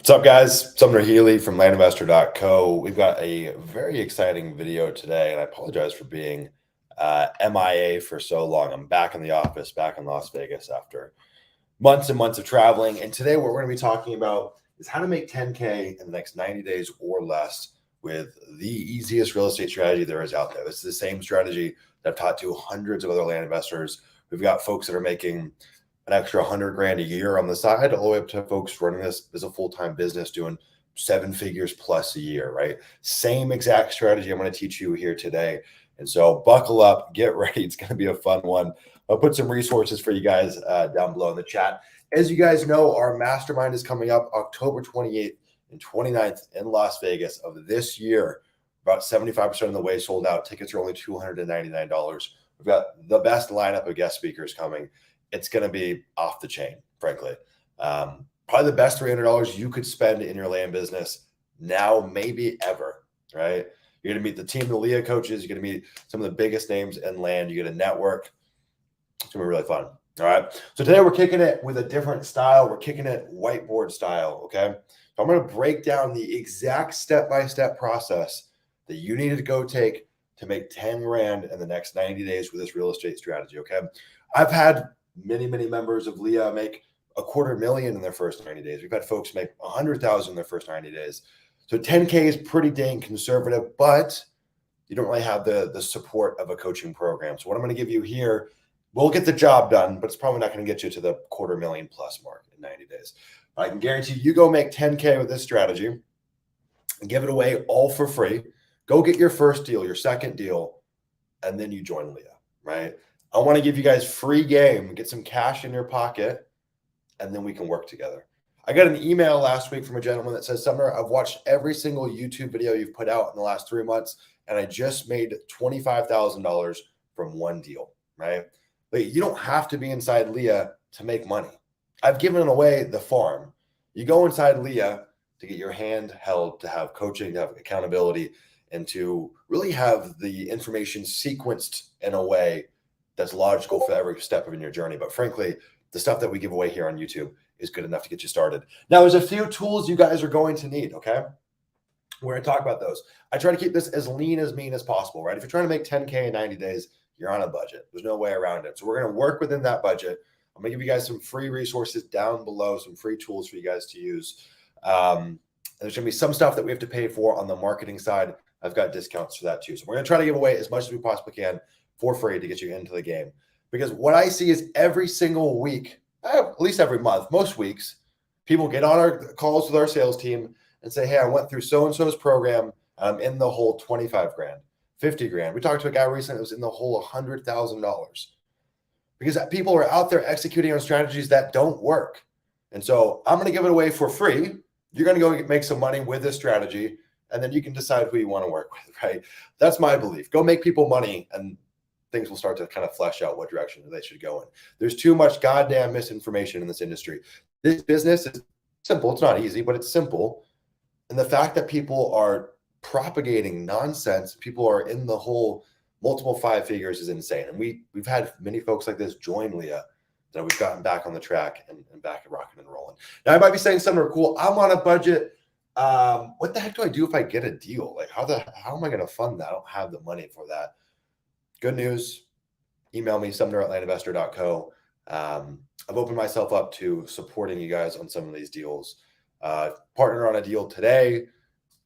What's up, guys? Sumner Healy from landinvestor.co. We've got a very exciting video today, and I apologize for being MIA for so long. I'm back in the office, back in Las Vegas after months and months of traveling. And today, what we're going to be talking about is how to make 10K in the next 90 days or less with the easiest real estate strategy there is out there. This is the same strategy that I've taught to hundreds of other land investors. We've got folks that are making an extra 100 grand a year on the side, all the way up to folks running this as a full-time business doing 7 figures plus a year, right? Same exact strategy I'm going to teach you here today. And so buckle up, get ready. It's going to be a fun one. I'll put some resources for you guys down below in the chat. As you guys know, our mastermind is coming up October 28th and 29th in Las Vegas of this year. About 75% of the way sold out. Tickets are only $299. We've got the best lineup of guest speakers coming. It's going to be off the chain, frankly. Probably the best $300 you could spend in your land business now, maybe ever, right? You're going to meet the team of the Leah coaches. You're going to meet some of the biggest names in land. You get a network. It's going to be really fun. All right. So today we're kicking it with a different style. We're kicking it whiteboard style. Okay. So I'm going to break down the exact step-by-step process that you needed to go take to make 10 grand in the next 90 days with this real estate strategy. Okay. I've had many members of Leah make $250,000 in their first 90 days. We've had folks make 100,000 in their first 90 days. So 10K is pretty dang conservative, but you don't really have the support of a coaching program. So what I'm going to give you here will get the job done, but it's probably not going to get you to the $250,000 plus mark in 90 days. I can guarantee you go make 10K with this strategy and give it away all for free. Go get your first deal, your second deal, and then you join Leah, right? I want to give you guys free game, get some cash in your pocket, and then we can work together. I got an email last week from a gentleman that says, Sumner, I've watched every single YouTube video you've put out in the last 3 months, and I just made $25,000 from one deal, right? But you don't have to be inside Leah to make money. I've given away the farm. You go inside Leah to get your hand held, to have coaching, to have accountability, and to really have the information sequenced in a way that's logical for every step in your journey. But frankly, the stuff that we give away here on YouTube is good enough to get you started. Now, there's a few tools you guys are going to need, okay? We're going to talk about those. I try to keep this as lean as mean as possible, right? If you're trying to make 10K in 90 days, you're on a budget. There's no way around it. So we're going to work within that budget. I'm going to give you guys some free resources down below, some free tools for you guys to use. There's going to be some stuff that we have to pay for on the marketing side. I've got discounts for that too. So we're going to try to give away as much as we possibly can for free to get you into the game. Because what I see is every single week, at least every month, most weeks, people get on our calls with our sales team and say, hey, I went through so-and-so's program. I'm in the whole 25 grand, 50 grand. We talked to a guy recently that was in the whole $100,000 because people are out there executing on strategies that don't work. And so I'm going to give it away for free. You're going to go make some money with this strategy, and then you can decide who you want to work with, right? That's my belief. Go make people money, and things will start to kind of flesh out what direction they should go in. There's too much goddamn misinformation in this industry. This business is simple. It's not easy, but it's simple. And the fact that people are propagating nonsense, people are in the whole multiple 5 figures is insane. And we've had many folks like this join Leah that we've gotten back on the track and back rocking and rolling. Now I might be saying something cool. I'm on a budget. What the heck do I do if I get a deal? Like how am I going to fund that? I don't have the money for that. Good news, email me, sumner@landinvestor.co. I've opened myself up to supporting you guys on some of these deals. Partner on a deal today.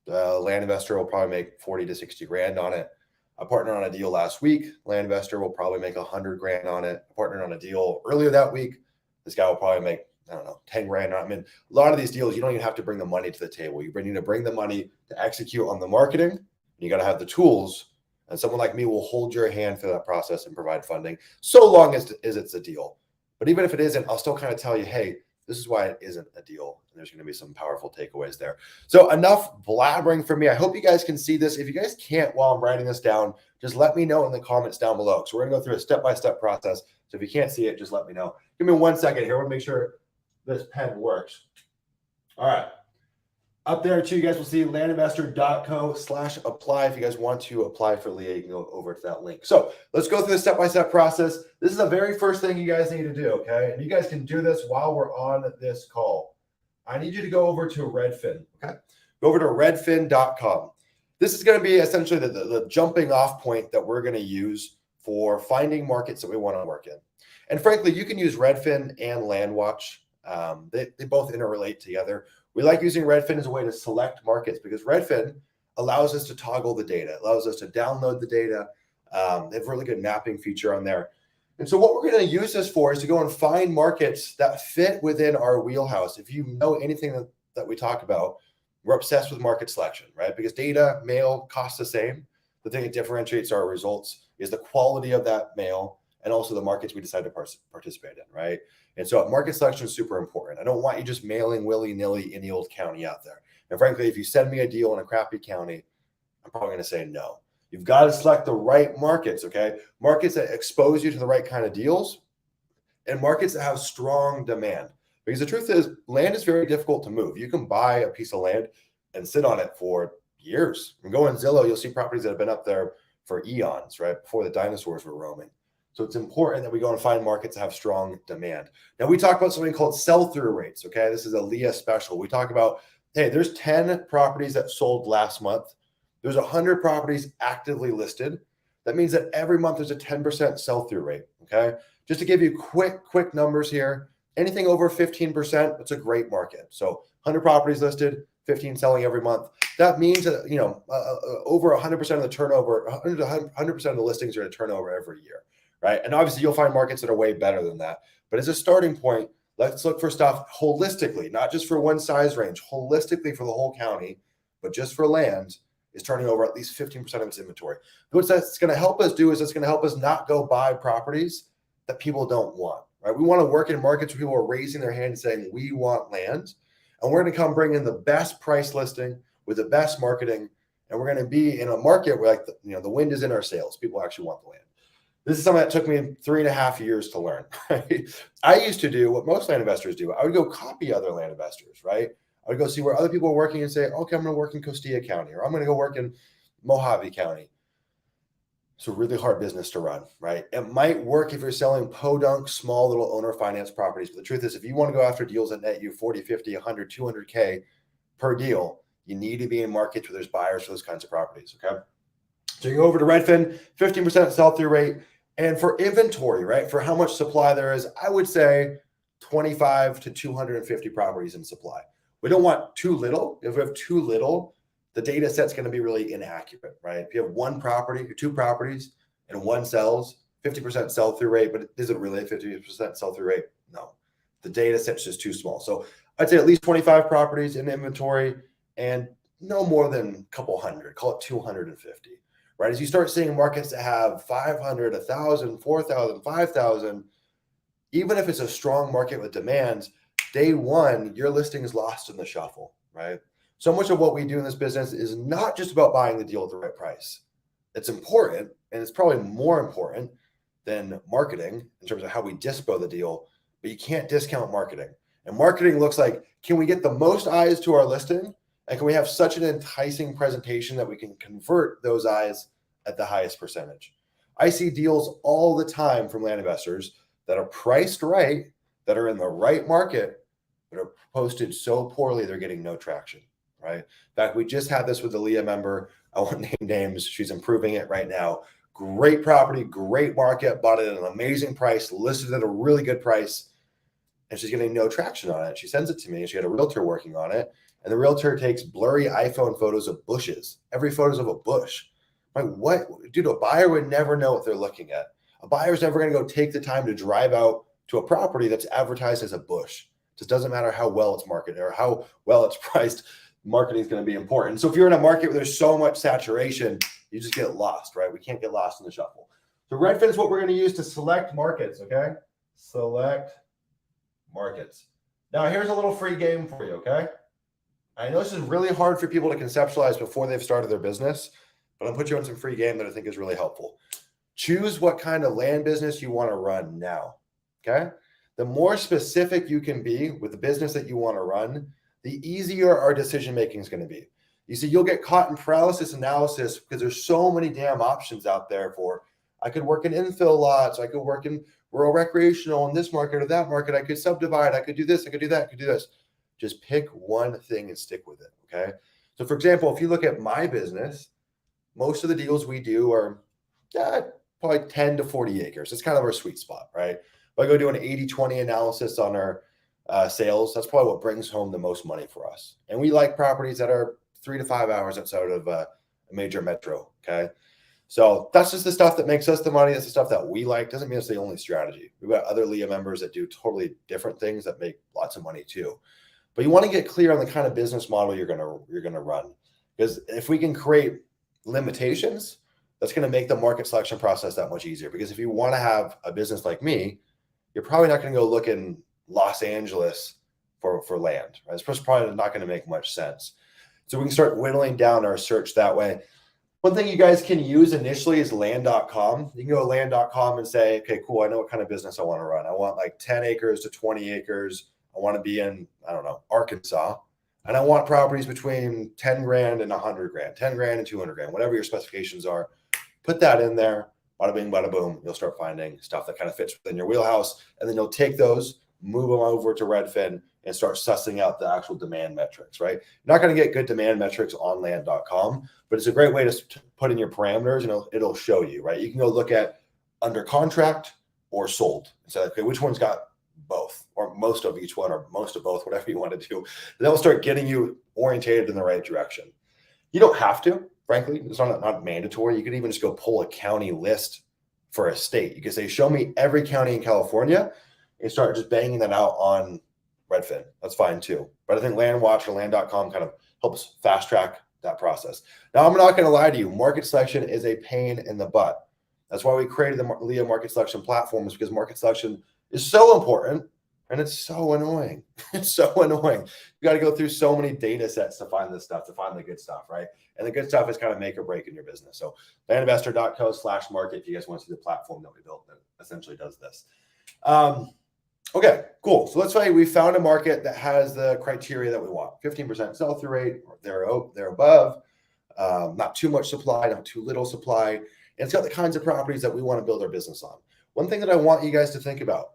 Land investor will probably make 40 to 60 grand on it. I partnered on a deal last week. Land investor will probably make 100 grand on it. I partnered on a deal earlier that week. This guy will probably make, I don't know, 10 grand. I mean, a lot of these deals, you don't even have to bring the money to the table. You need to bring the money to execute on the marketing. And you got to have the tools. And someone like me will hold your hand for that process and provide funding so long as it's a deal. But even if it isn't, I'll still kind of tell you, hey, this is why it isn't a deal. And there's going to be some powerful takeaways there. So enough blabbering for me. I hope you guys can see this. If you guys can't while I'm writing this down, just let me know in the comments down below. So we're going to go through a step-by-step process. So if you can't see it, just let me know. Give me 1 second here. I want to make sure this pen works. All right. Up there too, you guys will see landinvestor.co/apply. If you guys want to apply for Leah, you can go over to that link. So let's go through the step-by-step process. This is the very first thing you guys need to do, okay? And you guys can do this while we're on this call. I need you to go over to Redfin, okay? Go over to redfin.com. This is going to be essentially the jumping off point that we're going to use for finding markets that we want to work in. And frankly, you can use Redfin and LandWatch. They both interrelate together. We like using Redfin as a way to select markets because Redfin allows us to toggle the data, it allows us to download the data. They have a really good mapping feature on there. And so what we're going to use this for is to go and find markets that fit within our wheelhouse. If you know anything that we talk about, we're obsessed with market selection, right? Because data, mail costs the same. The thing that differentiates our results is the quality of that mail and also the markets we decide to participate in, right? And so market selection is super important. I don't want you just mailing willy-nilly any old county out there. And frankly, if you send me a deal in a crappy county, I'm probably going to say no. You've got to select the right markets, okay? Markets that expose you to the right kind of deals and markets that have strong demand. Because the truth is, land is very difficult to move. You can buy a piece of land and sit on it for years. And go on Zillow, you'll see properties that have been up there for eons, right? Before the dinosaurs were roaming. So it's important that we go and find markets that have strong demand. Now, we talk about something called sell-through rates, okay? This is a Leah special. We talk about, hey, there's 10 properties that sold last month. There's 100 properties actively listed. That means that every month there's a 10% sell-through rate, okay? Just to give you quick numbers here, anything over 15%, it's a great market. So 100 properties listed, 15 selling every month. That means that, over 100% of the turnover, 100% of the listings are going to turn over every year, right? And obviously you'll find markets that are way better than that. But as a starting point, let's look for stuff holistically, not just for one size range, holistically for the whole county, but just for land is turning over at least 15% of its inventory. What that's going to help us do is it's going to help us not go buy properties that people don't want, right? We want to work in markets where people are raising their hand and saying, we want land. And we're going to come bring in the best price listing with the best marketing. And we're going to be in a market where the wind is in our sails. People actually want the land. This is something that took me 3.5 years to learn. Right? I used to do what most land investors do. I would go copy other land investors, right? I would go see where other people are working and say, okay, I'm going to work in Costilla County, or I'm going to go work in Mojave County. It's a really hard business to run, right? It might work if you're selling podunk, small little owner finance properties. But the truth is, if you want to go after deals that net you 40, 50, 100, 200K per deal, you need to be in markets where there's buyers for those kinds of properties, okay? So you go over to Redfin, 15% sell-through rate. And for inventory, right, for how much supply there is, I would say 25 to 250 properties in supply. We don't want too little. If we have too little, the data set's going to be really inaccurate, right? If you have one property or two properties and one sells, 50% sell-through rate, but is it really a 50% sell-through rate? No. The data set's just too small. So I'd say at least 25 properties in inventory and no more than a couple hundred, call it 250, right? As you start seeing markets that have 500, 1,000, 4,000, 5,000, even if it's a strong market with demands, day one, your listing is lost in the shuffle, right? So much of what we do in this business is not just about buying the deal at the right price. It's important, and it's probably more important than marketing in terms of how we dispo the deal, but you can't discount marketing. And marketing looks like, can we get the most eyes to our listing? And can we have such an enticing presentation that we can convert those eyes at the highest percentage? I see deals all the time from land investors that are priced right, that are in the right market, but are posted so poorly they're getting no traction, right? In fact, we just had this with the Leah member. I won't name names. She's improving it right now. Great property, great market, bought it at an amazing price, listed at a really good price, and she's getting no traction on it. She sends it to me, and she had a realtor working on it, and the realtor takes blurry iPhone photos of bushes. Every photo's of a bush. Like, what? Dude, a buyer would never know what they're looking at. A buyer's never going to go take the time to drive out to a property that's advertised as a bush. It just doesn't matter how well it's marketed or how well it's priced. Marketing is going to be important. So if you're in a market where there's so much saturation, you just get lost, right? We can't get lost in the shuffle. So Redfin is what we're going to use to select markets, okay? Select markets. Now, here's a little free game for you, okay? I know this is really hard for people to conceptualize before they've started their business, but I'll put you on some free game that I think is really helpful. Choose what kind of land business you want to run now, okay? The more specific you can be with the business that you want to run, the easier our decision-making is going to be. You see, you'll get caught in paralysis analysis because there's so many damn options out there for, I could work in infill lots, I could work in rural recreational in this market or that market, I could subdivide, I could do this, I could do that, I could do this. Just pick one thing and stick with it. Okay. So, for example, if you look at my business, most of the deals we do are probably 10 to 40 acres. It's kind of our sweet spot, right? If I go do an 80-20 analysis on our sales, that's probably what brings home the most money for us. And we like properties that are 3 to 5 hours outside of a major metro. Okay. So that's just the stuff that makes us the money. That's the stuff that we like. Doesn't mean it's the only strategy. We've got other Leah members that do totally different things that make lots of money too. But you want to get clear on the kind of business model you're gonna run. Because if we can create limitations, that's going to make the market selection process that much easier. Because if you want to have a business like me, you're probably not going to go look in Los Angeles for land. Right? It's probably not going to make much sense. So we can start whittling down our search that way. One thing you guys can use initially is land.com. You can go to land.com and say, okay, cool. I know what kind of business I want to run. I want like 10 acres to 20 acres. I want to be in, I don't know, Arkansas. And I want properties between 10 grand and 100 grand, 10 grand and 200 grand, whatever your specifications are. Put that in there. Bada bing, bada boom. You'll start finding stuff that kind of fits within your wheelhouse. And then you'll take those, move them over to Redfin, and start sussing out the actual demand metrics, right? You're not going to get good demand metrics on land.com, but it's a great way to put in your parameters and it'll show you, right? You can go look at under contract or sold and say, okay, which one's got both or most of each one or most of both, whatever you want to do. That will start getting you orientated in the right direction. You don't have to, frankly, it's not mandatory. You could even just go pull a county list for a state. You could say, show me every county in California and start just banging that out on Redfin. That's fine too. But I think LandWatch or land.com kind of helps fast track that process. Now, I'm not going to lie to you. Market selection is a pain in the butt. That's why we created the Leah market selection platforms, because market selection is so important and it's so annoying. It's so annoying. You got to go through so many data sets to find this stuff, to find the good stuff, right? And the good stuff is kind of make or break in your business. So landinvestor.co/market, if you guys want to see the platform that we built that essentially does this. Okay, cool. So let's say we found a market that has the criteria that we want: 15% sell-through rate, or they're above, not too much supply, not too little supply, and it's got the kinds of properties that we want to build our business on. One thing that I want you guys to think about: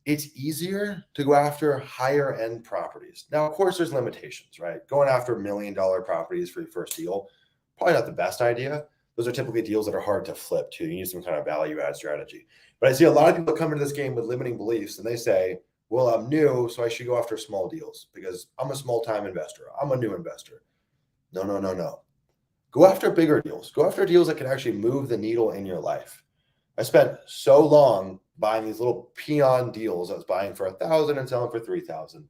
it's easier to go after higher end properties. Now, of course, there's limitations, right? Going after $1 million properties for your first deal, probably not the best idea. Those are typically deals that are hard to flip too. You need some kind of value add strategy. But I see a lot of people come into this game with limiting beliefs and they say, well, I'm new, so I should go after small deals because I'm a small time investor. I'm a new investor. No. Go after bigger deals. Go after deals that can actually move the needle in your life. I spent so long buying these little peon deals. I was buying for 1,000 and selling for 3,000.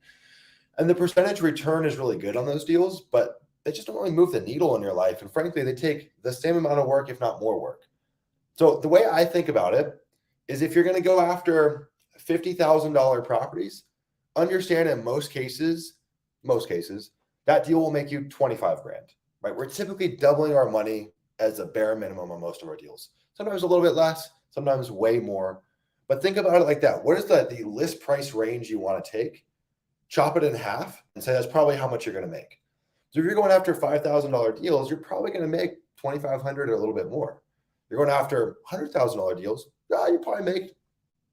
And the percentage return is really good on those deals, but they just don't really move the needle in your life. And frankly, they take the same amount of work, if not more work. So the way I think about it is, if you're going to go after $50,000 properties, understand in most cases, that deal will make you 25 grand, right? We're typically doubling our money as a bare minimum on most of our deals. Sometimes a little bit less, sometimes way more. But think about it like that. What is the list price range you want to take? Chop it in half and say that's probably how much you're going to make. So if you're going after $5,000 deals, you're probably going to make $2,500 or a little bit more. You're going after $100,000 deals, you probably make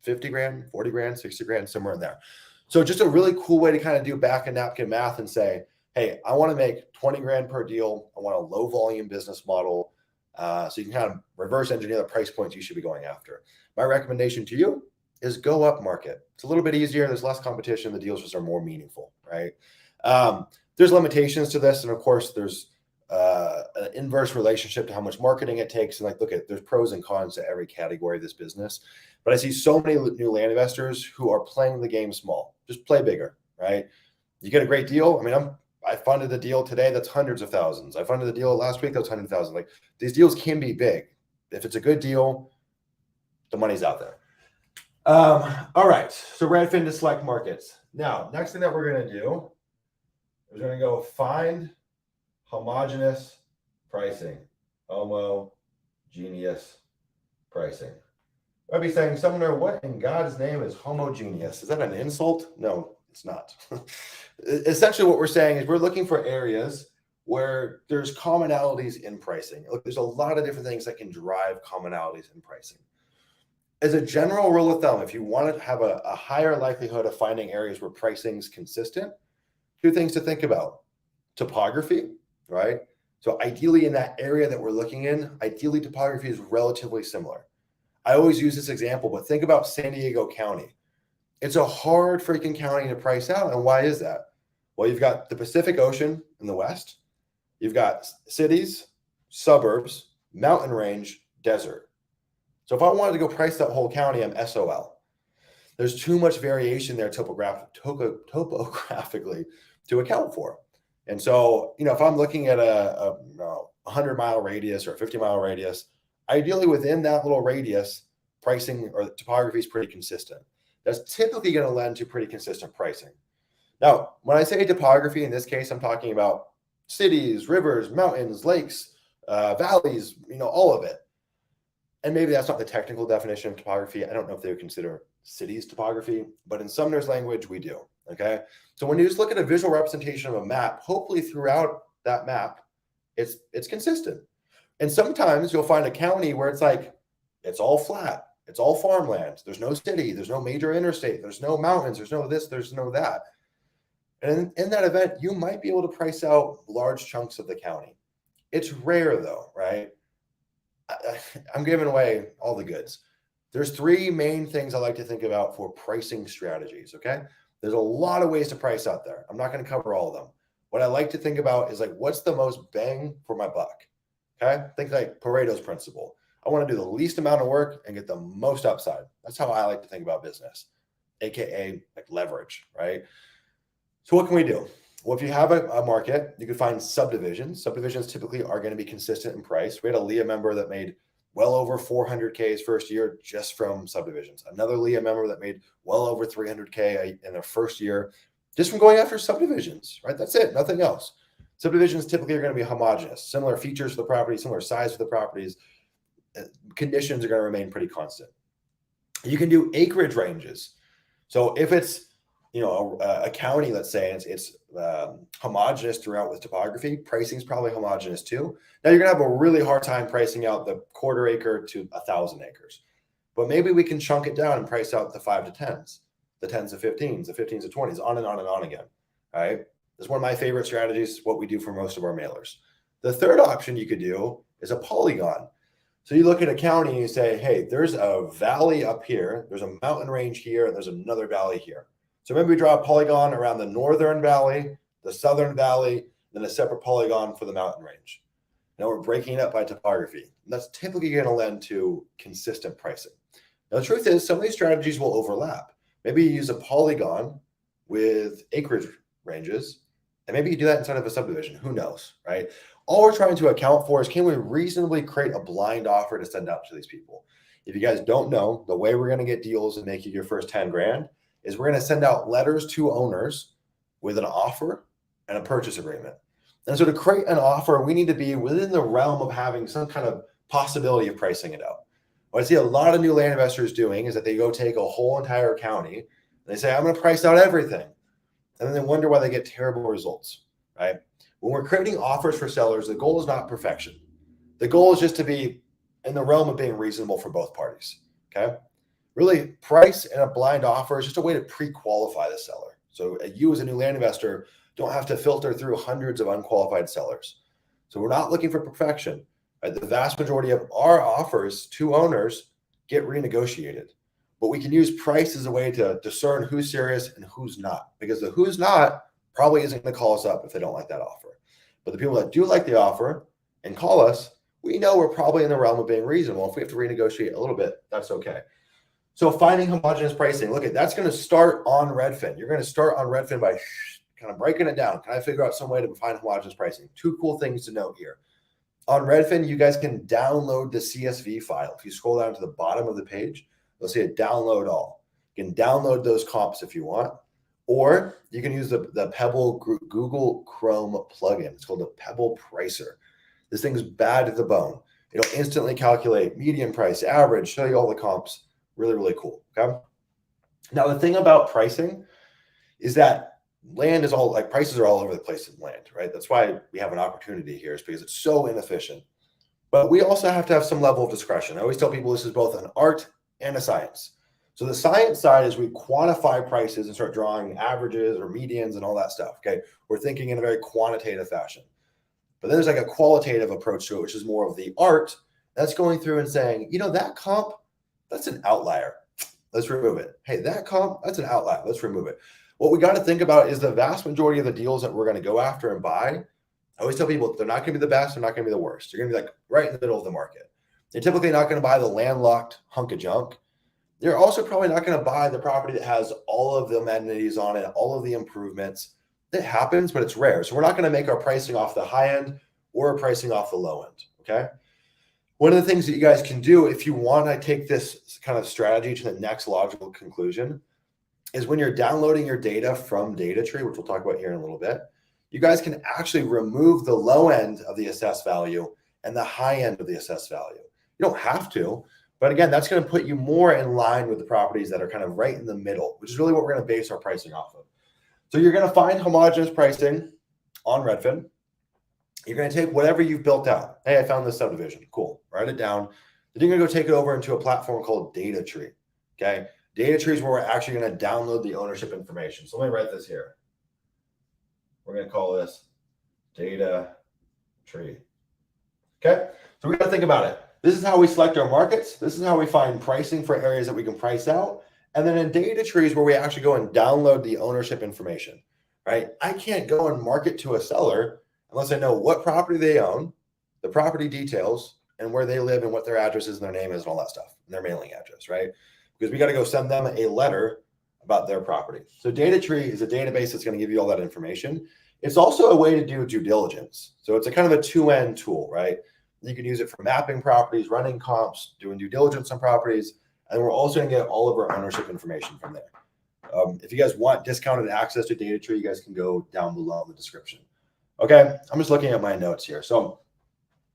50 grand, 40 grand, 60 grand, somewhere in there. So just a really cool way to kind of do back of napkin math and say, hey, I want to make 20 grand per deal. I want a low volume business model. So you can kind of reverse engineer the price points you should be going after. My recommendation to you is go up market. It's a little bit easier. There's less competition. The deals just are more meaningful, right? There's limitations to this. And of course, there's an inverse relationship to how much marketing it takes. And there's pros and cons to every category of this business. But I see so many new land investors who are playing the game small. Just play bigger, right? You get a great deal. I mean, I funded a deal today that's hundreds of thousands. I funded a deal last week that's 100,000. Like, these deals can be big. If it's a good deal, the money's out there. All right. So Redfin to select markets. Now, next thing that we're going to do is we're going to go find homogeneous pricing. Homogeneous pricing. I'd be saying, Sumner, what in God's name is homogeneous? Is that an insult? No, it's not. Essentially, what we're saying is we're looking for areas where there's commonalities in pricing. Look, there's a lot of different things that can drive commonalities in pricing. As a general rule of thumb, if you want to have a higher likelihood of finding areas where pricing is consistent, Two things to think about. Topography, right? So ideally in that area that we're looking in, ideally topography is relatively similar. I always use this example, but think about San Diego County. It's a hard freaking county to price out. And why is that? Well, you've got the Pacific Ocean in the west, you've got cities, suburbs, mountain range, desert. So if I wanted to go price that whole county, I'm SOL. There's too much variation there topographically to account for. And so, if I'm looking at a 100-mile radius or a 50-mile radius, ideally within that little radius, pricing or topography is pretty consistent. That's typically going to lend to pretty consistent pricing. Now, when I say topography, in this case, I'm talking about cities, rivers, mountains, lakes, valleys, all of it. And maybe that's not the technical definition of topography. I don't know if they would consider cities topography, but in Sumner's language, we do. Okay. So when you just look at a visual representation of a map, hopefully throughout that map, it's consistent. And sometimes you'll find a county where it's like, it's all flat. It's all farmland. There's no city. There's no major interstate. There's no mountains. There's no this. There's no that. And in that event, you might be able to price out large chunks of the county. It's rare though, right? I'm giving away all the goods. There's three main things I like to think about for pricing strategies, okay? There's a lot of ways to price out there. I'm not going to cover all of them. What I like to think about is like, what's the most bang for my buck, okay? Think like Pareto's principle. I want to do the least amount of work and get the most upside. That's how I like to think about business, AKA like leverage, right? So what can we do? Well, if you have a market, you can find subdivisions. Subdivisions typically are going to be consistent in price. We had a LEA member that made well over 400K his first year just from subdivisions. Another LEA member that made well over 300K in their first year just from going after subdivisions, right? That's it, nothing else. Subdivisions typically are going to be homogeneous, similar features for the property, similar size for the properties. Conditions are going to remain pretty constant. You can do acreage ranges. So if it's a county, let's say it's homogeneous throughout with topography, pricing is probably homogeneous too. Now you're gonna have a really hard time pricing out the 1/4 acre to 1,000 acres, but maybe we can chunk it down and price out the 5 to 10s, the 10s to 15s, the 15s to 20s, on and on and on again. All right, this is one of my favorite strategies. What we do for most of our mailers. The third option you could do is a polygon. So you look at a county and you say, hey, there's a valley up here, there's a mountain range here, and there's another valley here. So maybe we draw a polygon around the northern valley, the southern valley, then a separate polygon for the mountain range. Now we're breaking it up by topography. And that's typically going to lend to consistent pricing. Now the truth is some of these strategies will overlap. Maybe you use a polygon with acreage ranges, and maybe you do that inside of a subdivision. Who knows, right? All we're trying to account for is, can we reasonably create a blind offer to send out to these people? If you guys don't know, the way we're going to get deals and make you your first 10 grand is we're going to send out letters to owners with an offer and a purchase agreement. And so to create an offer, we need to be within the realm of having some kind of possibility of pricing it out. What I see a lot of new land investors doing is that they go take a whole entire county and they say, I'm going to price out everything. And then they wonder why they get terrible results, right? When we're creating offers for sellers, the goal is not perfection. The goal is just to be in the realm of being reasonable for both parties, okay? Really, price and a blind offer is just a way to pre-qualify the seller. So you as a new land investor don't have to filter through hundreds of unqualified sellers. So we're not looking for perfection. Right? The vast majority of our offers to owners get renegotiated. But we can use price as a way to discern who's serious and who's not. Because the who's not probably isn't going to call us up if they don't like that offer. But the people that do like the offer and call us, we know we're probably in the realm of being reasonable. If we have to renegotiate a little bit, that's okay. So finding homogeneous pricing, look, that's going to start on Redfin. You're going to start on Redfin by kind of breaking it down. Can I figure out some way to find homogeneous pricing? Two cool things to note here. On Redfin, you guys can download the CSV file. If you scroll down to the bottom of the page, you'll see a download all. You can download those comps if you want, or you can use the Pebble Google Chrome plugin. It's called the Pebble Pricer. This thing's bad to the bone. It'll instantly calculate median price, average, show you all the comps. Really, really cool. Okay. Now, the thing about pricing is that land is all like prices are all over the place in land, right? That's why we have an opportunity here, is because it's so inefficient. But we also have to have some level of discretion. I always tell people this is both an art and a science. So the science side is we quantify prices and start drawing averages or medians and all that stuff. Okay. We're thinking in a very quantitative fashion. But then there's like a qualitative approach to it, which is more of the art. That's going through and saying, that comp, that's an outlier. Let's remove it. Hey, that comp, that's an outlier. Let's remove it. What we got to think about is the vast majority of the deals that we're going to go after and buy. I always tell people they're not going to be the best. They're not going to be the worst. They're going to be like right in the middle of the market. They're typically not going to buy the landlocked hunk of junk. They're also probably not going to buy the property that has all of the amenities on it, all of the improvements. It happens, but it's rare. So we're not going to make our pricing off the high end or pricing off the low end. Okay. One of the things that you guys can do if you want to take this kind of strategy to the next logical conclusion is when you're downloading your data from DataTree, which we'll talk about here in a little bit, you guys can actually remove the low end of the assessed value and the high end of the assessed value. You don't have to, but again, that's going to put you more in line with the properties that are kind of right in the middle, which is really what we're going to base our pricing off of. So you're going to find homogeneous pricing on Redfin. You're going to take whatever you've built out. Hey, I found this subdivision. Cool. Write it down. Then you're going to go take it over into a platform called DataTree. Okay. DataTree is where we're actually going to download the ownership information. So let me write this here. We're going to call this DataTree. Okay. So we got to think about it. This is how we select our markets. This is how we find pricing for areas that we can price out. And then in DataTree is where we actually go and download the ownership information, right? I can't go and market to a seller unless I know what property they own, the property details, and where they live and what their address is and their name is and all that stuff, and their mailing address, right? Because we got to go send them a letter about their property. So DataTree is a database that's going to give you all that information. It's also a way to do due diligence. So it's a kind of a two-end tool, right? You can use it for mapping properties, running comps, doing due diligence on properties, and we're also going to get all of our ownership information from there. If you guys want discounted access to DataTree, you guys can go down below in the description. Okay, I'm just looking at my notes here. So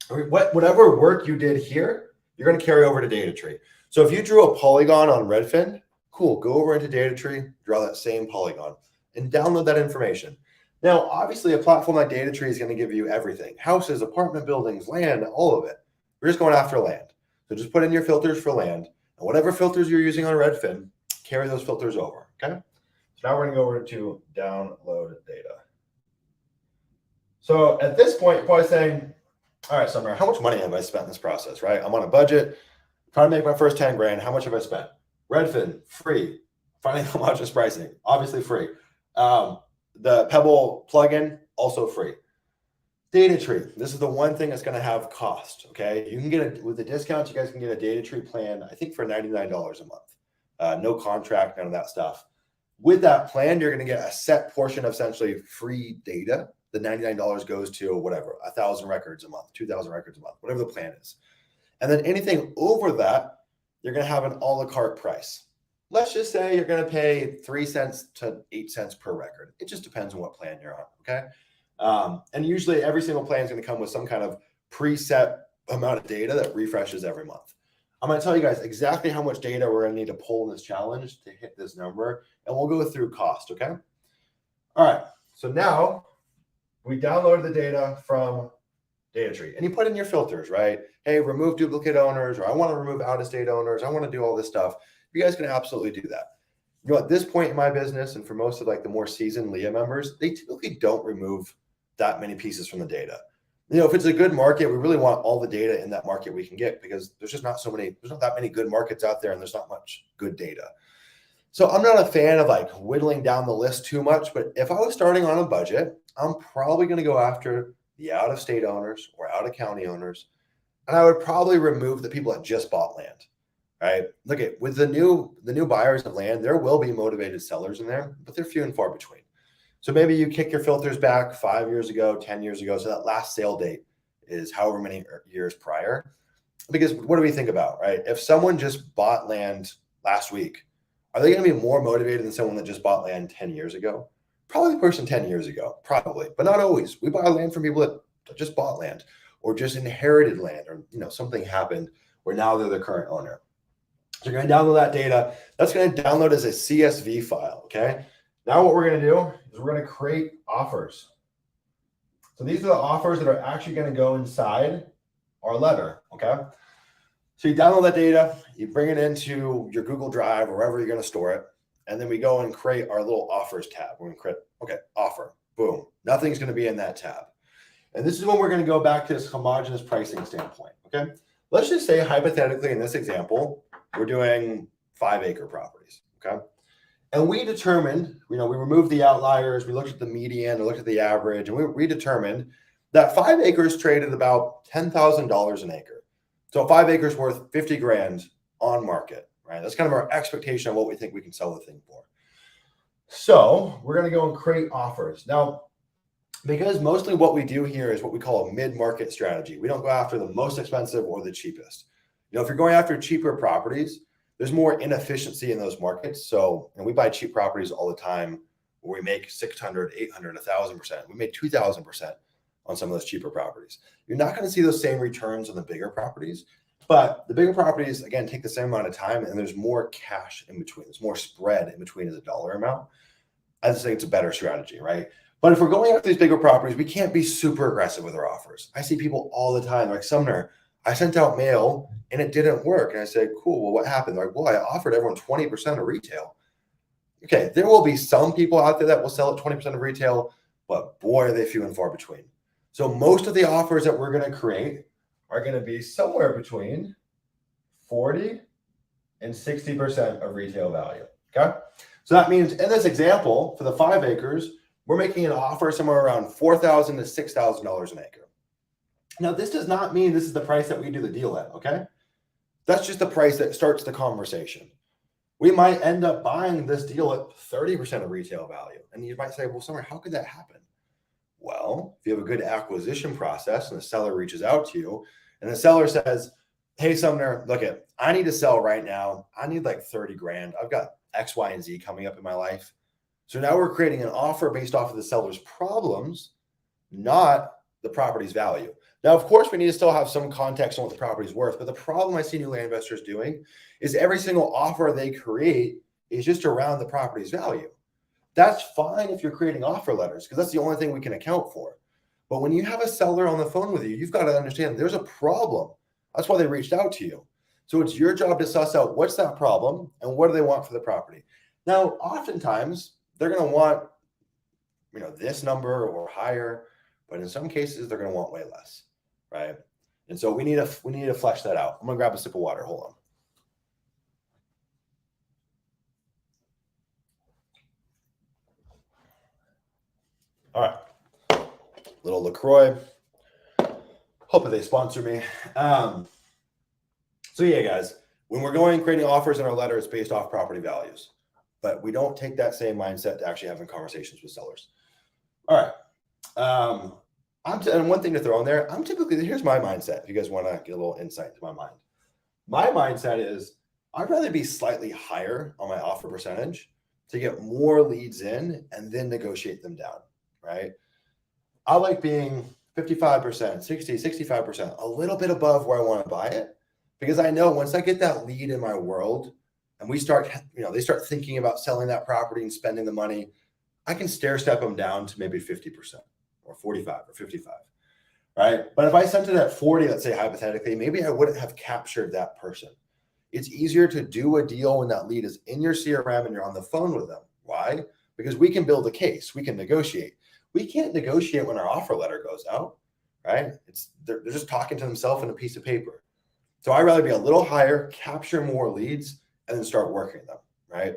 whatever work you did here, you're going to carry over to DataTree. So if you drew a polygon on Redfin, cool, go over into DataTree, draw that same polygon, and download that information. Now, obviously, a platform like DataTree is going to give you everything. Houses, apartment buildings, land, all of it. We're just going after land. So just put in your filters for land. And whatever filters you're using on Redfin, carry those filters over, okay? So now we're going to go over to download data. So at this point, you're probably saying, all right, Sumner, how much money have I spent in this process, right? I'm on a budget, trying to make my first 10 grand. How much have I spent? Redfin, free. Finding homogeneous pricing, obviously free. The Pebble plugin, also free. DataTree, this is the one thing that's going to have cost, okay? You can get it with the discount. You guys can get a DataTree plan, I think for $99 a month. No contract, none of that stuff. With that plan, you're going to get a set portion of essentially free data. The $99 goes to whatever, 1,000 records a month, 2,000 records a month, whatever the plan is. And then anything over that, you're going to have an a la carte price. Let's just say you're going to pay 3 cents to 8 cents per record. It just depends on what plan you're on, okay? And usually every single plan is going to come with some kind of preset amount of data that refreshes every month. I'm going to tell you guys exactly how much data we're going to need to pull in this challenge to hit this number, and we'll go through cost, okay? All right, so now we downloaded the data from DataTree, and you put in your filters, right? Hey, remove duplicate owners, or I want to remove out-of-state owners. I want to do all this stuff. You guys can absolutely do that. You know, at this point in my business, and for most of like the more seasoned Leah members, they typically don't remove that many pieces from the data. You know, if it's a good market, we really want all the data in that market we can get because there's just not that many good markets out there, and there's not much good data. So I'm not a fan of like whittling down the list too much, but if I was starting on a budget, I'm probably going to go after the out-of-state owners or out-of-county owners, and I would probably remove the people that just bought land. Right? Look at with the new buyers of land, there will be motivated sellers in there, but they're few and far between. So maybe you kick your filters back 5 years ago, 10 years ago. So that last sale date is however many years prior. Because what do we think about, right? If someone just bought land last week, are they going to be more motivated than someone that just bought land 10 years ago? Probably the person 10 years ago, probably, but not always. We buy land from people that just bought land or just inherited land, or something happened where now they're the current owner. So you're going to download that data. That's going to download as a CSV file, okay? Now what we're going to do is we're going to create offers. So these are the offers that are actually going to go inside our letter, okay? So you download that data, you bring it into your Google Drive or wherever you're going to store it. And then we go and create our little offers tab. We're going to create, okay, offer, boom. Nothing's going to be in that tab. And this is when we're going to go back to this homogeneous pricing standpoint, okay? Let's just say hypothetically in this example, we're doing 5-acre properties, okay? And we determined, we removed the outliers, we looked at the median, we looked at the average, and we determined that 5 acres traded about $10,000 an acre. So 5 acres worth 50 grand on market, right? That's kind of our expectation of what we think we can sell the thing for. So we're going to go and create offers. Now, because mostly what we do here is what we call a mid-market strategy. We don't go after the most expensive or the cheapest. If you're going after cheaper properties, there's more inefficiency in those markets. So, and we buy cheap properties all the time where we make 600, 800, 1,000%. We made 2,000% on some of those cheaper properties. You're not going to see those same returns on the bigger properties, but the bigger properties, again, take the same amount of time and there's more cash in between. There's more spread in between as a dollar amount. I just think it's a better strategy, right? But if we're going after these bigger properties, we can't be super aggressive with our offers. I see people all the time, like, Sumner, I sent out mail and it didn't work. And I said, cool, well, what happened? They're like, well, I offered everyone 20% of retail. Okay, there will be some people out there that will sell at 20% of retail, but boy, are they few and far between. So most of the offers that we're going to create are going to be somewhere between 40 and 60% of retail value, okay? So that means in this example, for the 5 acres, we're making an offer somewhere around $4,000 to $6,000 an acre. Now, this does not mean this is the price that we do the deal at, okay? That's just the price that starts the conversation. We might end up buying this deal at 30% of retail value. And you might say, well, Summer, how could that happen? Well, if you have a good acquisition process and the seller reaches out to you and the seller says, hey, Sumner, look, I need to sell right now. I need like 30 grand. I've got X, Y, and Z coming up in my life. So now we're creating an offer based off of the seller's problems, not the property's value. Now, of course, we need to still have some context on what the property is worth, but the problem I see new land investors doing is every single offer they create is just around the property's value. That's fine if you're creating offer letters because that's the only thing we can account for. But when you have a seller on the phone with you, you've got to understand there's a problem. That's why they reached out to you. So it's your job to suss out what's that problem and what do they want for the property. Now, oftentimes they're going to want, this number or higher, but in some cases they're going to want way less, right? And so we need to flesh that out. I'm going to grab a sip of water. Hold on. All right, little LaCroix. Hope that they sponsor me. So yeah, guys, when we're creating offers in our letter, it's based off property values, but we don't take that same mindset to actually having conversations with sellers. All right. And one thing to throw in there, here's my mindset. If you guys want to get a little insight into my mind, my mindset is I'd rather be slightly higher on my offer percentage to get more leads in and then negotiate them down, right? I like being 55%, 60, 65%, a little bit above where I want to buy it, because I know once I get that lead in my world and we start, they start thinking about selling that property and spending the money, I can stair step them down to maybe 50% or 45 or 55, right? But if I sent it at 40, let's say hypothetically, maybe I wouldn't have captured that person. It's easier to do a deal when that lead is in your CRM and you're on the phone with them. Why? Because we can build a case, we can negotiate. We can't negotiate when our offer letter goes out, right? They're just talking to themselves in a piece of paper. So I'd rather be a little higher, capture more leads, and then start working them, right?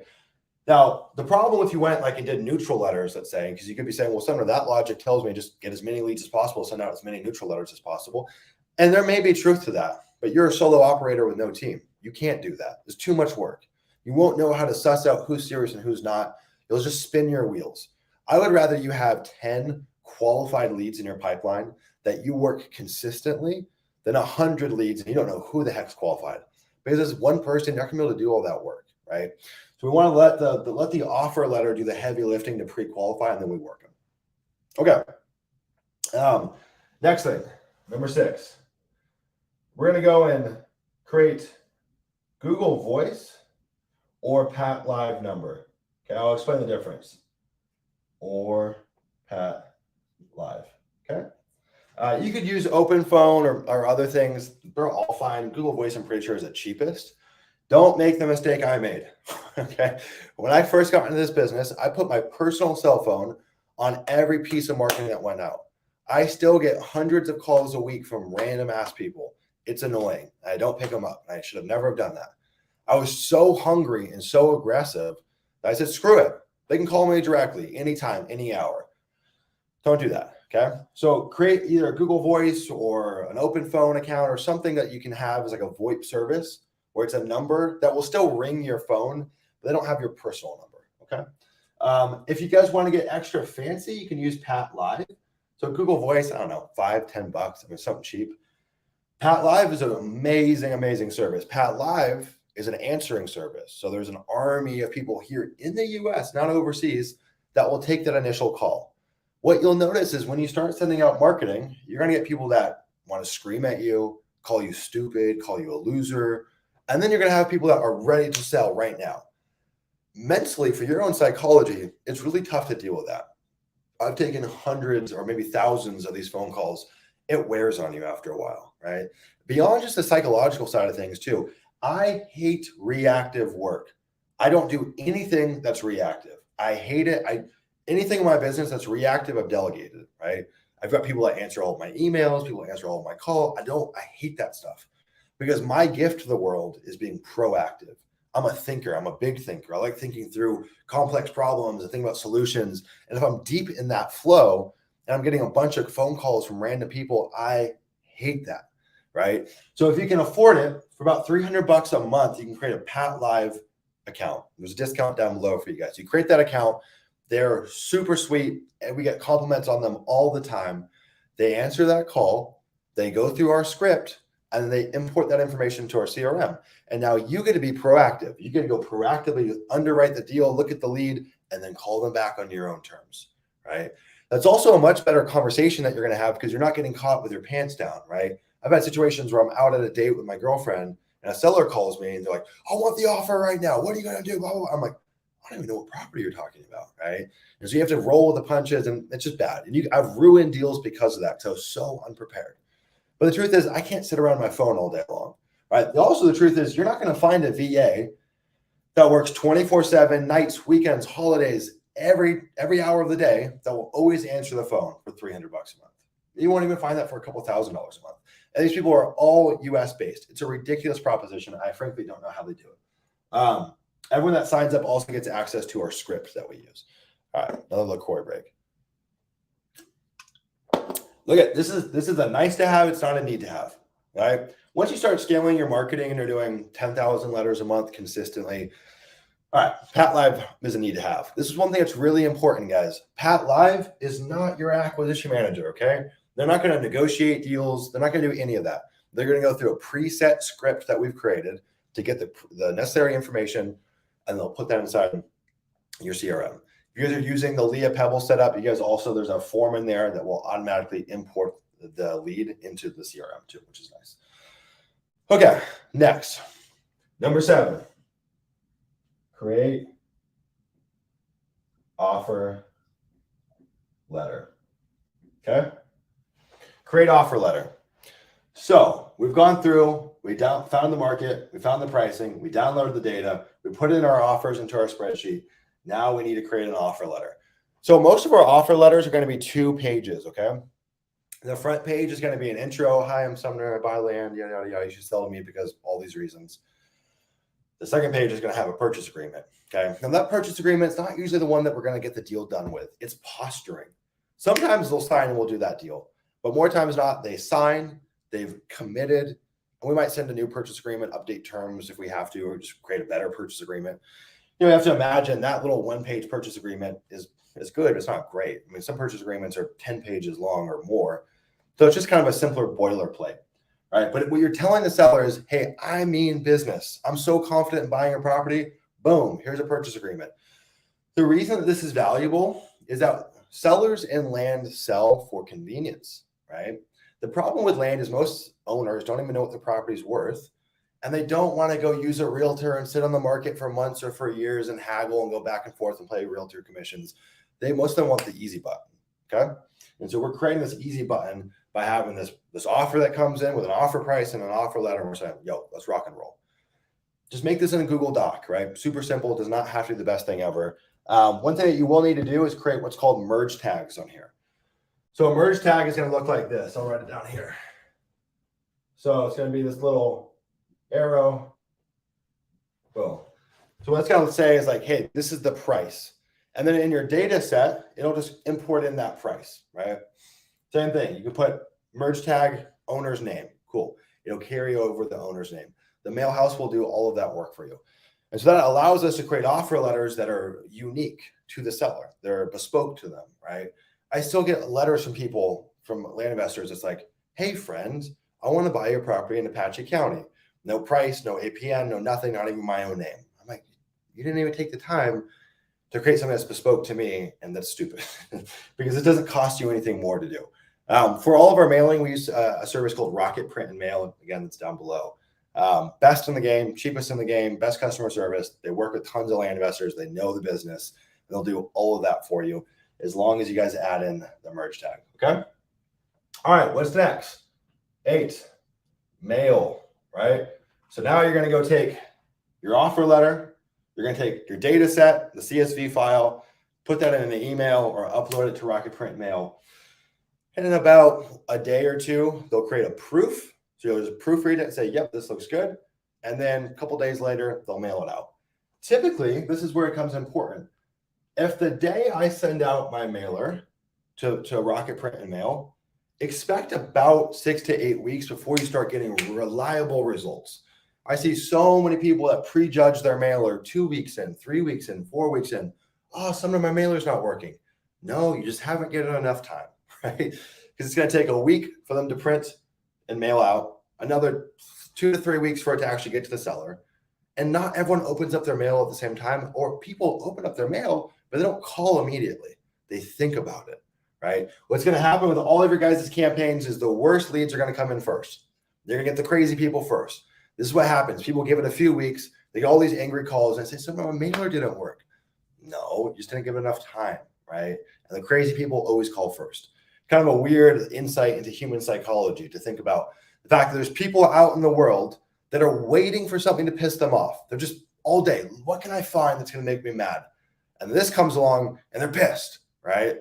Now, the problem if you went and did neutral letters, let's say, because you could be saying, well, Sumner, that logic tells me just get as many leads as possible, send out as many neutral letters as possible. And there may be truth to that, but you're a solo operator with no team. You can't do that. There's too much work. You won't know how to suss out who's serious and who's not. You'll just spin your wheels. I would rather you have 10 qualified leads in your pipeline that you work consistently than 100 leads and you don't know who the heck's qualified. Because as one person, you're not going to be able to do all that work, right? So we want to let the offer letter do the heavy lifting to pre-qualify, and then we work them. Okay. Next thing, number 6. We're going to go and create Google Voice or Pat Live number. Okay, I'll explain the difference. Or Pat Live. Okay. You could use open phone or other things. They're all fine. Google Voice, I'm pretty sure, is the cheapest. Don't make the mistake I made. Okay. When I first got into this business, I put my personal cell phone on every piece of marketing that went out. I still get hundreds of calls a week from random ass people. It's annoying. I don't pick them up. I should have never have done that. I was so hungry and so aggressive that I said, screw it. They can call me directly, anytime, any hour. Don't do that. Okay. So create either a Google Voice or an open phone account or something that you can have as like a VoIP service where it's a number that will still ring your phone, but they don't have your personal number. Okay. If you guys want to get extra fancy, you can use Pat Live. So Google Voice, I don't know, $5-10. I mean, something cheap. Pat Live is an amazing, amazing service. Pat Live is an answering service. So there's an army of people here in the US, not overseas, that will take that initial call. What you'll notice is when you start sending out marketing, you're going to get people that want to scream at you, call you stupid, call you a loser. And then you're going to have people that are ready to sell right now. Mentally, for your own psychology, it's really tough to deal with that. I've taken hundreds or maybe thousands of these phone calls. It wears on you after a while, right? Beyond just the psychological side of things too, I hate reactive work. I don't do anything that's reactive. I hate it. Anything in my business that's reactive, I've delegated, right? I've got people that answer all of my emails, people that answer all of my calls. I hate that stuff because my gift to the world is being proactive. I'm a thinker. I'm a big thinker. I like thinking through complex problems and thinking about solutions. And if I'm deep in that flow and I'm getting a bunch of phone calls from random people, I hate that, right? So if you can afford it, for about $300 a month, you can create a Pat Live account. There's a discount down below for you guys. You create that account. They're super sweet, and we get compliments on them all the time. They answer that call. They go through our script, and then they import that information to our CRM. And now you get to be proactive. You get to go proactively underwrite the deal, look at the lead, and then call them back on your own terms, right? That's also a much better conversation that you're going to have because you're not getting caught with your pants down, right? I've had situations where I'm out at a date with my girlfriend, and a seller calls me, and they're like, I want the offer right now. What are you going to do? Blah, blah, blah. I'm like, I don't even know what property you're talking about, right? And so you have to roll with the punches, and it's just bad. And I've ruined deals because of that. So unprepared. But the truth is, I can't sit around my phone all day long, right? Also, the truth is, you're not going to find a VA that works 24/7, nights, weekends, holidays, every hour of the day that will always answer the phone for $300 a month. You won't even find that for a couple $1,000 a month. And these people are all US based. It's a ridiculous proposition. I frankly don't know how they do it. Everyone that signs up also gets access to our script that we use. All right, another LaCroix break. Look at this is a nice to have. It's not a need to have. Right? Once you start scaling your marketing and you're doing 10,000 letters a month consistently, all right, Pat Live is a need to have. This is one thing that's really important, guys. Pat Live is not your acquisition manager. Okay, they're not going to negotiate deals. They're not going to do any of that. They're going to go through a preset script that we've created to get the necessary information, and they'll put that inside your CRM. If you guys are using the Leah Pebble setup, you guys also, there's a form in there that will automatically import the lead into the CRM too, which is nice. Okay, next. Number 7, create offer letter. Okay, create offer letter. So we've gone through, found the market, we found the pricing, we downloaded the data, we put in our offers into our spreadsheet. Now we need to create an offer letter. So most of our offer letters are going to be 2 pages, okay? The front page is going to be an intro. Hi, I'm Sumner, I buy land, yada, yada, yada. You should sell to me because all these reasons. The second page is going to have a purchase agreement, okay? And that purchase agreement is not usually the one that we're going to get the deal done with. It's posturing. Sometimes they'll sign and we'll do that deal. But more times not, they sign, they've committed, and we might send a new purchase agreement, update terms if we have to, or just create a better purchase agreement. You have to imagine that little 1-page purchase agreement is good. It's not great. I mean, some purchase agreements are 10 pages long or more. So it's just kind of a simpler boilerplate, right? But what you're telling the seller is, hey, I mean business. I'm so confident in buying your property. Boom, here's a purchase agreement. The reason that this is valuable is that sellers and land sell for convenience, right? The problem with land is most owners don't even know what the property is worth. And they don't want to go use a realtor and sit on the market for months or for years and haggle and go back and forth and pay realtor commissions. Most of them want the easy button, okay? And so we're creating this easy button by having this offer that comes in with an offer price and an offer letter, and we're saying, yo, let's rock and roll. Just make this in a Google Doc, right? Super simple. It does not have to be the best thing ever. One thing that you will need to do is create what's called merge tags on here. So a merge tag is going to look like this. I'll write it down here. So it's going to be this little arrow. Boom. So what it's going to say is like, hey, this is the price. And then in your data set, it'll just import in that price, right? Same thing. You can put merge tag owner's name. Cool. It'll carry over the owner's name. The mail house will do all of that work for you. And so that allows us to create offer letters that are unique to the seller. They're bespoke to them, right? I still get letters from people, from land investors. It's like, hey, friends, I want to buy your property in Apache County. No price, no APN, no nothing, not even my own name. I'm like, you didn't even take the time to create something that's bespoke to me, and that's stupid because it doesn't cost you anything more to do. For all of our mailing, we use a service called Rocket Print and Mail. Again, that's down below. Best in the game, cheapest in the game, best customer service. They work with tons of land investors. They know the business. And they'll do all of that for you as long as you guys add in the merge tag. Okay. All right. What's next? 8, mail, right? So now you're going to go take your offer letter. You're going to take your data set, the CSV file, put that in an email or upload it to Rocket Print Mail. And in about a day or two, they'll create a proof. So you'll just proofread it and say, yep, this looks good. And then a couple days later, they'll mail it out. Typically, this is where it becomes important. If the day I send out my mailer to Rocket Print and Mail, expect about 6 to 8 weeks before you start getting reliable results. I see so many people that prejudge their mailer 2 weeks in, 3 weeks in, 4 weeks in. Oh, some of my mailer's not working. No, you just haven't given it enough time, right? Because it's going to take a week for them to print and mail out, another 2 to 3 weeks for it to actually get to the seller. And not everyone opens up their mail at the same time, or people open up their mail, but they don't call immediately. They think about it, right? What's going to happen with all of your guys' campaigns is the worst leads are going to come in first. They're going to get the crazy people first. This is what happens. People give it a few weeks. They get all these angry calls and say, "Some of my mailer didn't work." No, you just didn't give it enough time, right? And the crazy people always call first. Kind of a weird insight into human psychology to think about the fact that there's people out in the world that are waiting for something to piss them off. They're just all day, what can I find that's going to make me mad? And this comes along and they're pissed, right?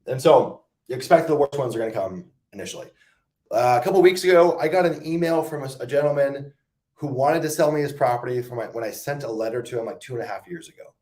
And so you expect the worst ones are going to come initially. A couple of weeks ago, I got an email from a gentleman who wanted to sell me his property from when I sent a letter to him like 2.5 years ago.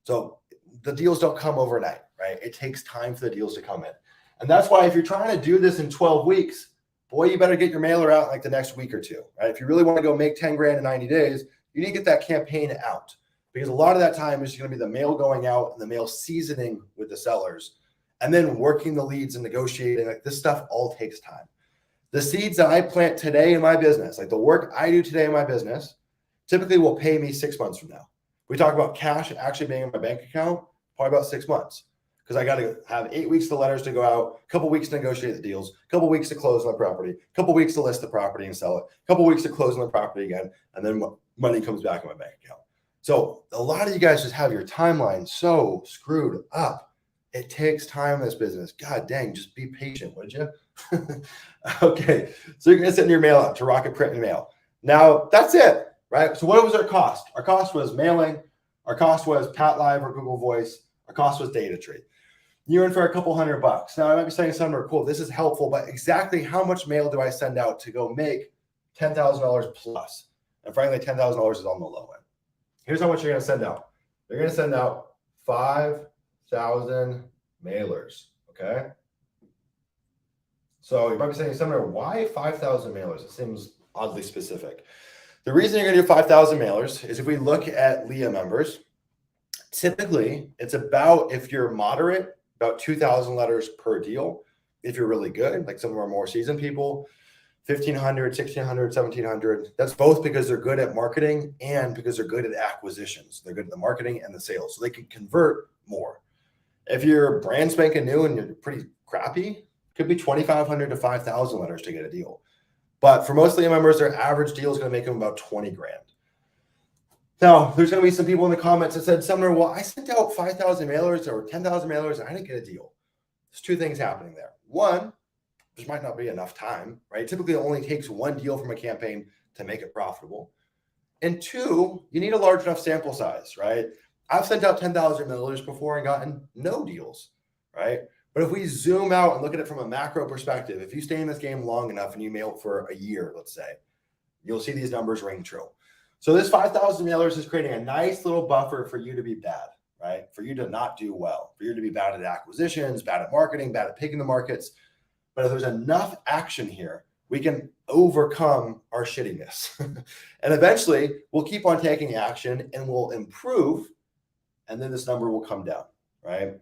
So the deals don't come overnight, right? It takes time for the deals to come in. And that's why if you're trying to do this in 12 weeks, boy, you better get your mailer out like the next week or two, right? If you really want to go make 10 grand in 90 days, you need to get that campaign out, because a lot of that time is going to be the mail going out and the mail seasoning with the sellers and then working the leads and negotiating. Like, this stuff all takes time. The seeds that I plant today in my business, like the work I do today in my business, typically will pay me 6 months from now. We talk about cash actually being in my bank account, probably about 6 months, because I got to have 8 weeks the letters to go out, a couple weeks to negotiate the deals, a couple weeks to close on the property, a couple weeks to list the property and sell it, a couple weeks to close on the property again, and then money comes back in my bank account. So a lot of you guys just have your timeline so screwed up. It takes time in this business. God dang, just be patient, would you? Okay, so you're going to send your mail out to Rocket Print and Mail. Now, that's it, right? So what was our cost? Our cost was mailing. Our cost was Pat Live or Google Voice. Our cost was data tree. You're in for a couple $100. Now, I might be saying something cool. This is helpful, but exactly how much mail do I send out to go make $10,000 plus? And frankly, $10,000 is on the low end. Here's how much you're going to send out. You're going to send out 5,000 mailers, okay? So you might be saying, Sumner, why 5,000 mailers? It seems oddly specific. The reason you're going to do 5,000 mailers is if we look at LEA members, typically it's about, if you're moderate, about 2,000 letters per deal. If you're really good, like some of our more seasoned people, 1,500, 1,600, 1,700. That's both because they're good at marketing and because they're good at acquisitions. They're good at the marketing and the sales, so they can convert more. If you're brand spanking new and you're pretty crappy, it could be 2,500 to 5,000 letters to get a deal. But for most LEA members, their average deal is going to make them about 20 grand. Now, there's going to be some people in the comments that said, Sumner, well, I sent out 5,000 mailers or 10,000 mailers and I didn't get a deal. There's two things happening there. One, there might not be enough time, right? Typically, it only takes one deal from a campaign to make it profitable. And two, you need a large enough sample size, right? I've sent out 10,000 mailers before and gotten no deals, right? But if we zoom out and look at it from a macro perspective, if you stay in this game long enough and you mail for a year, let's say, you'll see these numbers ring true. So this 5,000 mailers is creating a nice little buffer for you to be bad, right? For you to not do well, for you to be bad at acquisitions, bad at marketing, bad at picking the markets. But if there's enough action here, we can overcome our shittiness. And eventually we'll keep on taking action and we'll improve. And then this number will come down, right?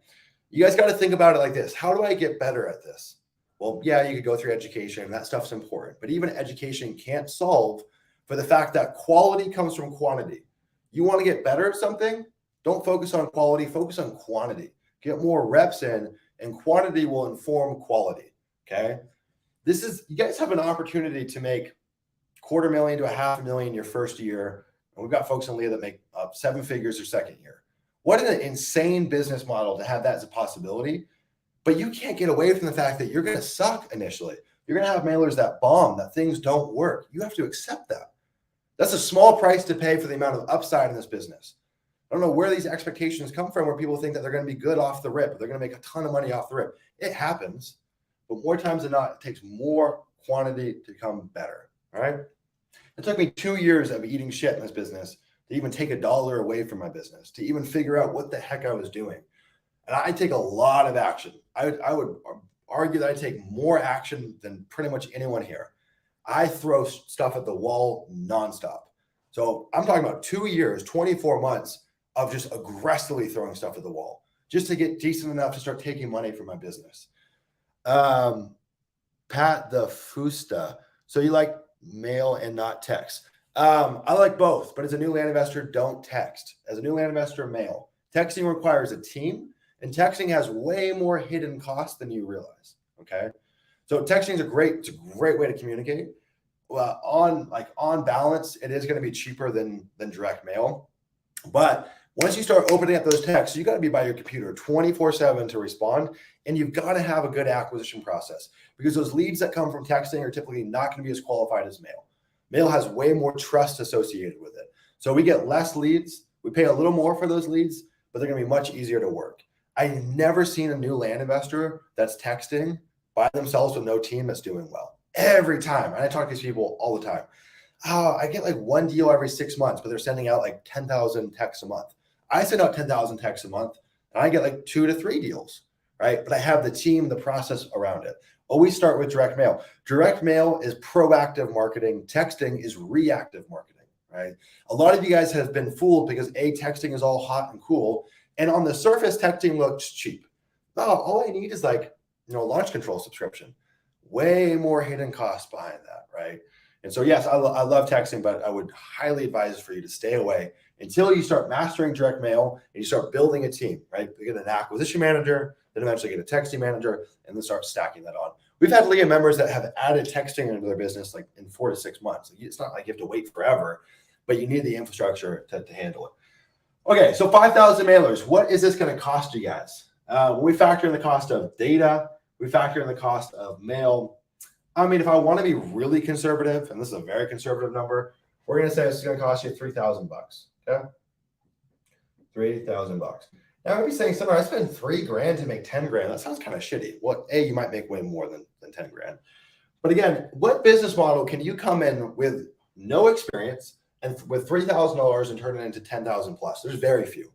You guys got to think about it like this. How do I get better at this? Well, yeah, you could go through education. That stuff's important. But even education can't solve for the fact that quality comes from quantity. You want to get better at something? Don't focus on quality. Focus on quantity. Get more reps in, and quantity will inform quality, okay? You guys have an opportunity to make $250,000 to $500,000 your first year. And we've got folks in Leah that make up 7 figures their second year. What an insane business model to have that as a possibility. But you can't get away from the fact that you're going to suck initially. You're going to have mailers that bomb, that things don't work. You have to accept that. That's a small price to pay for the amount of upside in this business. I don't know where these expectations come from, where people think that they're going to be good off the rip. They're going to make a ton of money off the rip. It happens. But more times than not, it takes more quantity to become better. All right. It took me 2 years of eating shit in this business to even take $1 away from my business, to even figure out what the heck I was doing. And I take a lot of action. I would argue that I take more action than pretty much anyone here. I throw stuff at the wall nonstop. So I'm talking about 2 years, 24 months of just aggressively throwing stuff at the wall just to get decent enough to start taking money from my business. Pat the Fusta. So you like mail and not text. I like both, but as a new land investor, don't text. As a new land investor, mail. Texting requires a team, and texting has way more hidden costs than you realize. Okay. So texting is a great way to communicate. Well, on balance, it is going to be cheaper than direct mail. But once you start opening up those texts, you got to be by your computer 24/7 to respond. And you've got to have a good acquisition process, because those leads that come from texting are typically not going to be as qualified as mail. Mail has way more trust associated with it. So we get less leads. We pay a little more for those leads, but they're going to be much easier to work. I've never seen a new land investor that's texting by themselves with no team that's doing well. Every time. And I talk to these people all the time. I get like one deal every 6 months, but they're sending out like 10,000 texts a month. I send out 10,000 texts a month and I get like 2 to 3 deals, right? But I have the team, the process around it. Always start with direct mail. Direct mail is proactive marketing. Texting is reactive marketing, right? A lot of you guys have been fooled because texting is all hot and cool. And on the surface, texting looks cheap. No, all I need is like, launch control subscription. Way more hidden costs behind that, right? And so, yes, I love texting, but I would highly advise for you to stay away until you start mastering direct mail and you start building a team, right? You get an acquisition manager, then eventually get a texting manager, and then start stacking that on. We've had Leah members that have added texting into their business like in 4 to 6 months. It's not like you have to wait forever, but you need the infrastructure to handle it. Okay, so 5,000 mailers. What is this going to cost you guys? When we factor in the cost of data, we factor in the cost of mail. I mean, if I want to be really conservative, and this is a very conservative number, we're going to say it's going to cost you $3,000. Okay, $3,000. Now, I'd be saying, somewhere I spend $3,000 to make 10 grand. That sounds kind of shitty. Well, you might make way more than 10 grand. But again, what business model can you come in with no experience and with $3,000 and turn it into 10,000 plus? There's very few.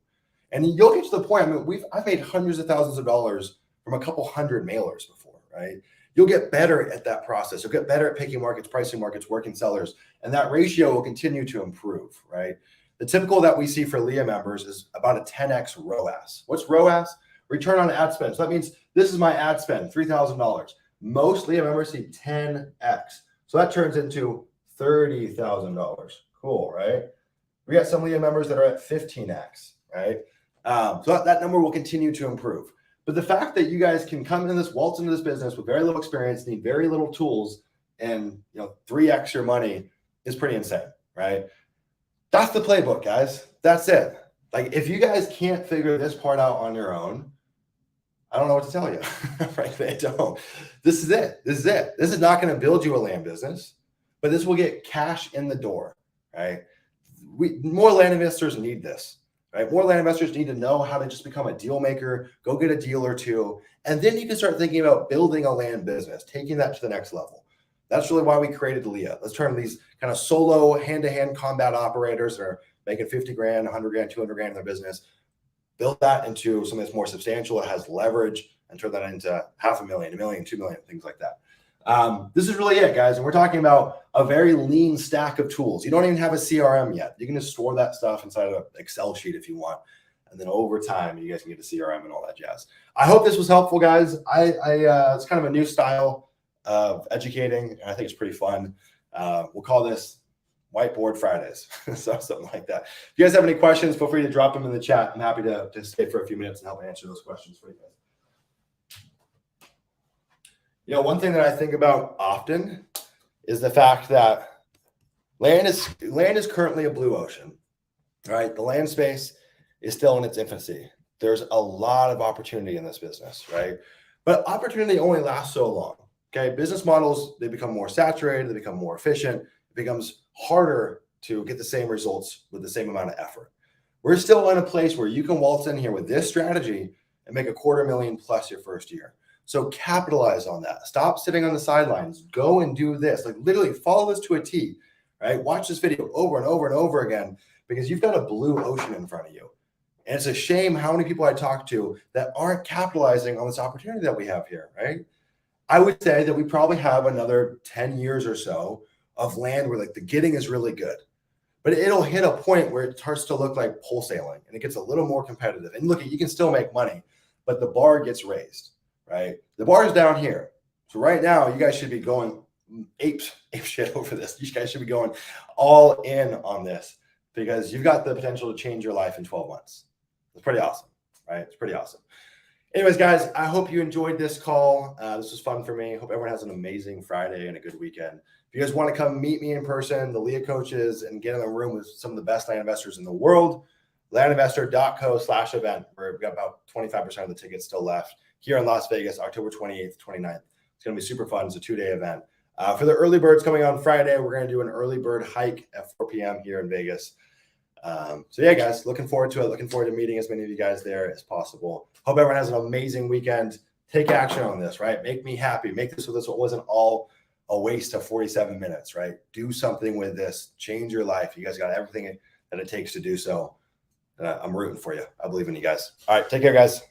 And you'll get to the point. I mean, I've made hundreds of thousands of dollars from a couple hundred mailers before, right? You'll get better at that process. You'll get better at picking markets, pricing markets, working sellers, and that ratio will continue to improve, right? The typical that we see for Leah members is about a 10x ROAS. What's ROAS? Return on ad spend. So that means this is my ad spend, $3,000. Most Leah members see 10x. So that turns into $30,000. Cool, right? We got some Leah members that are at 15x, right? So that number will continue to improve. But the fact that you guys can come in waltz into this business with very little experience, need very little tools, and 3x your money is pretty insane, right? That's the playbook, guys. That's it. Like, if you guys can't figure this part out on your own, I don't know what to tell you. Frankly, I don't. This is it. This is it. This is not going to build you a land business, but this will get cash in the door, right? More land investors need this, right? More land investors need to know how to just become a deal maker, go get a deal or two, and then you can start thinking about building a land business, taking that to the next level. That's really why we created Leah. Let's turn these kind of solo hand-to-hand combat operators that are making 50 grand, 100 grand, 200 grand in their business, build that into something that's more substantial, it has leverage, and turn that into $500,000, $1 million, $2 million, things like that. This is really it, guys. And we're talking about a very lean stack of tools. You don't even have a CRM yet. You can just store that stuff inside of an Excel sheet if you want. And then over time, you guys can get a CRM and all that jazz. I hope this was helpful, guys. It's kind of a new style of educating, and I think it's pretty fun. We'll call this Whiteboard Fridays, so something like that. If you guys have any questions, feel free to drop them in the chat. I'm happy to stay for a few minutes and help answer those questions for you guys. One thing that I think about often is the fact that land is currently a blue ocean, right? The land space is still in its infancy. There's a lot of opportunity in this business, right? But opportunity only lasts so long, okay? Business models, they become more saturated, they become more efficient. It becomes harder to get the same results with the same amount of effort. We're still in a place where you can waltz in here with this strategy and make $250,000 plus your first year. So capitalize on that. Stop sitting on the sidelines. Go and do this. Like literally follow this to a T, right? Watch this video over and over and over again because you've got a blue ocean in front of you. And it's a shame how many people I talk to that aren't capitalizing on this opportunity that we have here, right? I would say that we probably have another 10 years or so of land where like the getting is really good. But it'll hit a point where it starts to look like wholesaling and it gets a little more competitive. And look, you can still make money, but the bar gets raised. Right? The bar is down here. So right now, you guys should be going ape shit over this. You guys should be going all in on this because you've got the potential to change your life in 12 months. It's pretty awesome, right? It's pretty awesome. Anyways, guys, I hope you enjoyed this call. This was fun for me. Hope everyone has an amazing Friday and a good weekend. If you guys want to come meet me in person, the Leah coaches, and get in the room with some of the best land investors in the world, landinvestor.co/event. We've got about 25% of the tickets still left. Here in Las Vegas, October 28th, 29th. It's going to be super fun. It's a 2-day event. For the early birds coming on Friday, we're going to do an early bird hike at 4 p.m. here in Vegas. So yeah, guys, looking forward to it. Looking forward to meeting as many of you guys there as possible. Hope everyone has an amazing weekend. Take action on this, right? Make me happy. Make this so this wasn't all a waste of 47 minutes, right? Do something with this. Change your life. You guys got everything that it takes to do so. I'm rooting for you. I believe in you guys. All right, take care, guys.